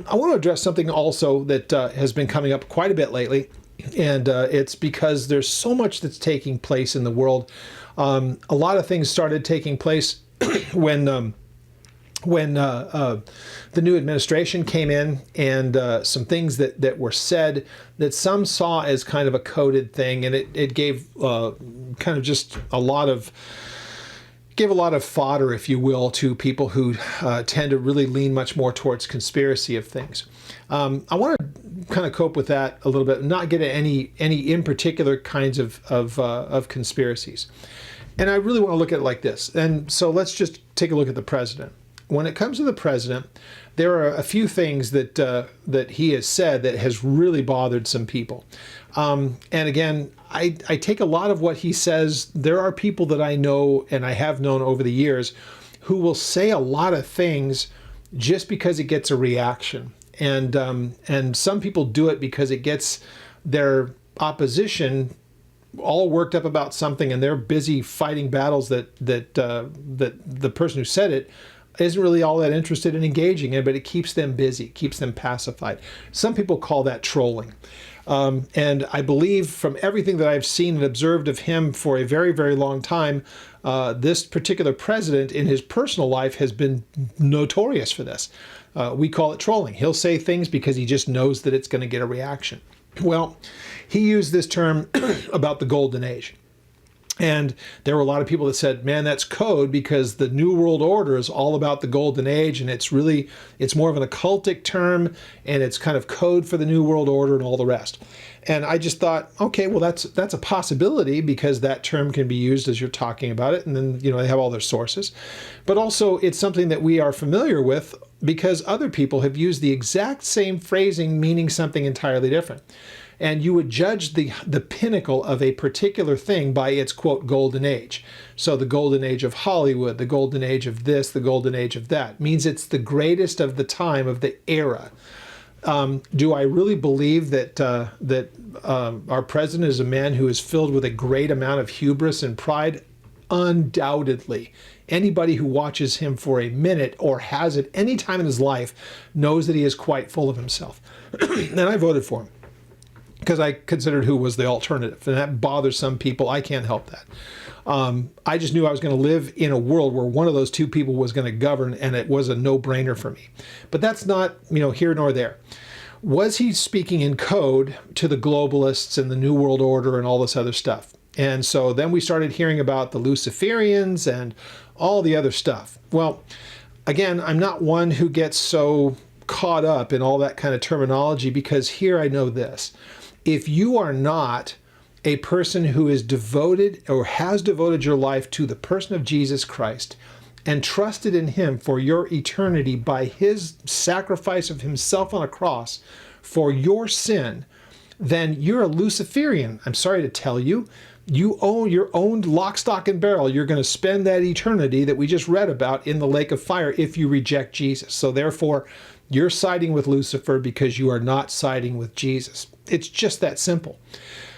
I want to address something also that has been coming up quite a bit lately, and it's because there's so much that's taking place in the world. A lot of things started taking place when the new administration came in, and some things that were said that some saw as kind of a coded thing, and it gave kind of just a lot of fodder, if you will, to people who tend to really lean much more towards conspiracy of things. I want to kind of cope with that a little bit, not get at any in particular kinds of conspiracies. And I really want to look at it like this. And so let's just take a look at the president. When it comes to the president, there are a few things that he has said that has really bothered some people. And again, I take a lot of what he says. There are people that I know and I have known over the years who will say a lot of things just because it gets a reaction. And some people do it because it gets their opposition all worked up about something, and they're busy fighting battles that the person who said it isn't really all that interested in engaging in, but it keeps them busy, keeps them pacified. Some people call that trolling. And I believe from everything that I've seen and observed of him for a very, very long time, this particular president in his personal life has been notorious for this. We call it trolling. He'll say things because he just knows that it's going to get a reaction. Well, he used this term about the golden age. And there were a lot of people that said, man, that's code, because the New World Order is all about the golden age, and it's more of an occultic term, and it's kind of code for the New World Order and all the rest. And I just thought, okay, well, that's a possibility, because that term can be used as you're talking about it, and then, they have all their sources. But also it's something that we are familiar with because other people have used the exact same phrasing meaning something entirely different. And you would judge the pinnacle of a particular thing by its, quote, golden age. So the golden age of Hollywood, the golden age of this, the golden age of that, means it's the greatest of the time, of the era. Do I really believe that our president is a man who is filled with a great amount of hubris and pride? Undoubtedly. Anybody who watches him for a minute or has at any time in his life knows that he is quite full of himself. And I voted for him because I considered who was the alternative, and that bothers some people. I can't help that. I just knew I was going to live in a world where one of those two people was going to govern, and it was a no-brainer for me. But that's not, here nor there. Was he speaking in code to the globalists and the New World Order and all this other stuff? And so then we started hearing about the Luciferians and all the other stuff. Well, again, I'm not one who gets so caught up in all that kind of terminology, because here I know this. If you are not a person who is devoted or has devoted your life to the person of Jesus Christ and trusted in him for your eternity by his sacrifice of himself on a cross for your sin, then you're a Luciferian. I'm sorry to tell you. You're owned lock, stock, and barrel. You're going to spend that eternity that we just read about in the lake of fire if you reject Jesus. So therefore, you're siding with Lucifer because you are not siding with Jesus. It's just that simple.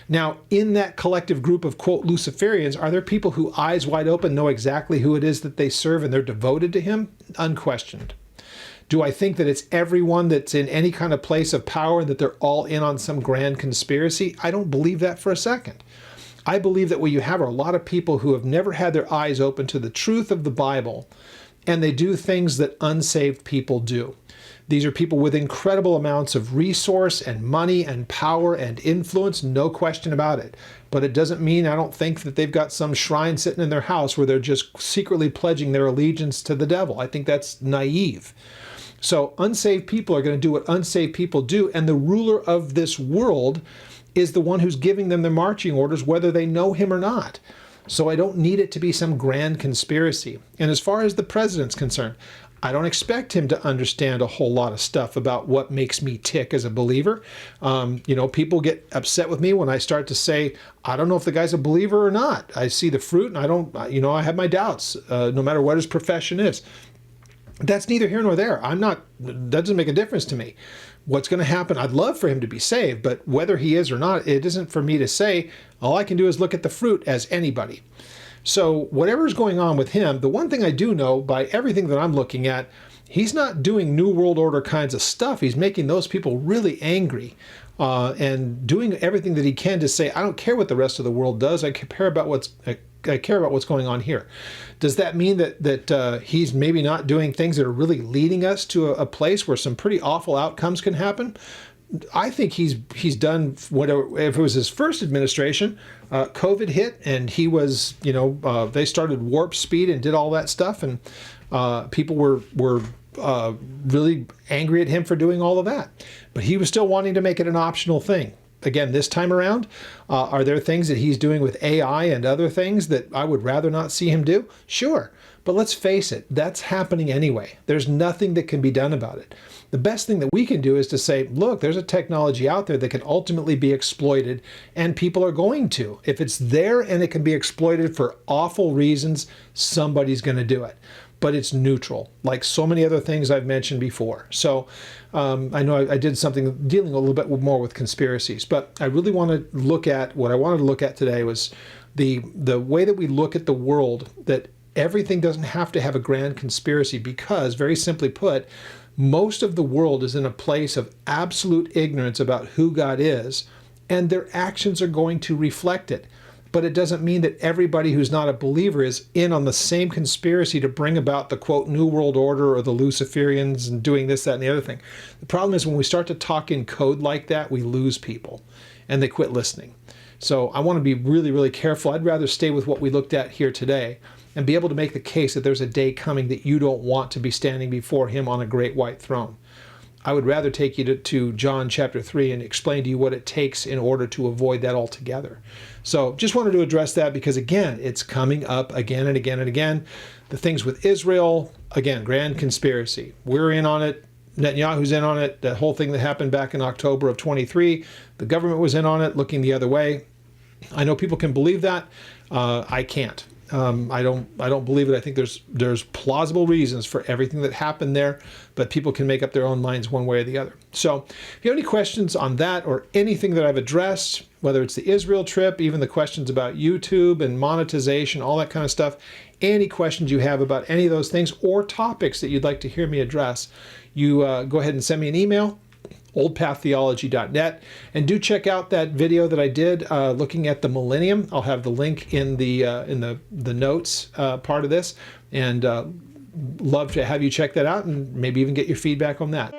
Now, in that collective group of, quote, Luciferians, are there people who, eyes wide open, know exactly who it is that they serve and they're devoted to him? Unquestioned. Do I think that it's everyone that's in any kind of place of power and that they're all in on some grand conspiracy? I don't believe that for a second. I believe that what you have are a lot of people who have never had their eyes open to the truth of the Bible, and they do things that unsaved people do. These are people with incredible amounts of resource and money and power and influence, no question about it. But it doesn't mean I don't think that they've got some shrine sitting in their house where they're just secretly pledging their allegiance to the devil. I think that's naive. So unsaved people are going to do what unsaved people do, and the ruler of this world is the one who's giving them their marching orders, whether they know him or not. So I don't need it to be some grand conspiracy. And as far as the president's concerned, I don't expect him to understand a whole lot of stuff about what makes me tick as a believer. People get upset with me when I start to say, I don't know if the guy's a believer or not. I see the fruit, and I have my doubts, no matter what his profession is. That's neither here nor there. That doesn't make a difference to me. What's going to happen, I'd love for him to be saved, but whether he is or not, it isn't for me to say. All I can do is look at the fruit as anybody. So whatever's going on with him, the one thing I do know by everything that I'm looking at he's not doing New World Order kinds of stuff. He's making those people really angry and doing everything that he can to say, I don't care what the rest of the world does. I care about what's going on here. Does that mean that he's maybe not doing things that are really leading us to a place where some pretty awful outcomes can happen? I think he's done whatever. If it was his first administration, COVID hit, and he was, they started warp speed and did all that stuff, and people were really angry at him for doing all of that. But he was still wanting to make it an optional thing. Again, this time around, are there things that he's doing with AI and other things that I would rather not see him do? Sure. But let's face it, that's happening anyway. There's nothing that can be done about it. The best thing that we can do is to say, look, there's a technology out there that can ultimately be exploited, and people are going to. If it's there and it can be exploited for awful reasons, somebody's going to do it. But it's neutral, like so many other things I've mentioned before. So I know I did something dealing a little bit more with conspiracies, but I really want to look at, what I wanted to look at today was the way that we look at the world, that everything doesn't have to have a grand conspiracy, because, very simply put, most of the world is in a place of absolute ignorance about who God is, and their actions are going to reflect it. But it doesn't mean that everybody who's not a believer is in on the same conspiracy to bring about the, quote, New World Order or the Luciferians and doing this, that, and the other thing. The problem is when we start to talk in code like that, we lose people and they quit listening. So I want to be really, really careful. I'd rather stay with what we looked at here today and be able to make the case that there's a day coming that you don't want to be standing before him on a great white throne. I would rather take you to John chapter 3 and explain to you what it takes in order to avoid that altogether. So just wanted to address that because, again, it's coming up again and again and again. The things with Israel, again, grand conspiracy. We're in on it. Netanyahu's in on it. The whole thing that happened back in October of 23, the government was in on it, looking the other way. I know people can believe that. I can't. I don't believe it. I think there's plausible reasons for everything that happened there, but people can make up their own minds one way or the other. So if you have any questions on that or anything that I've addressed, whether it's the Israel trip, even the questions about YouTube and monetization, all that kind of stuff, any questions you have about any of those things or topics that you'd like to hear me address, you go ahead and send me an email, oldpaththeology.net, and do check out that video that I did looking at the millennium. I'll have the link in the notes part of this, and love to have you check that out and maybe even get your feedback on that.